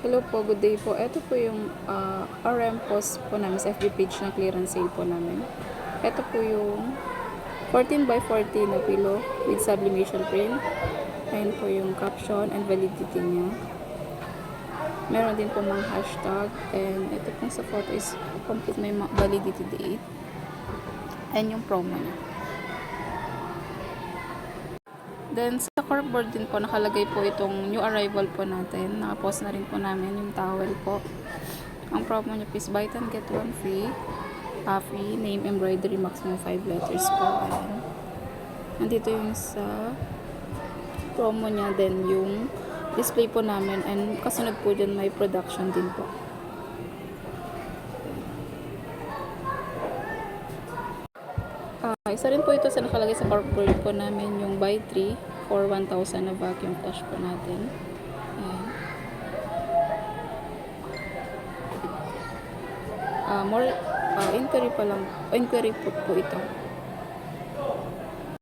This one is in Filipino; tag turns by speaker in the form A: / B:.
A: Hello po, good day po. Ito po yung RM post po namin sa FB page na clearance sale po namin. Ito po yung 14 by 14 na pillow with sublimation print. Ayan po yung caption and validity niya. Meron din po mga hashtag, and ito pong sa photo is complete, may validity date and yung promo niya. Then, sa corkboard din po, nakalagay po itong new arrival po natin. Nakapost na rin po namin yung towel po. Ang promo niya is buy 10 get 1 free. Free name embroidery, maximum 5 letters po. Ayan. Nandito yung sa promo niya, then yung display po namin, and kasunod po dyan may production din po. Isa rin po ito sa nakalagay sa corkboard po namin, yung buy 3 for 1,000 na vacuum flush po natin. Ayan. More inquiry pa lang, inquiry po ito.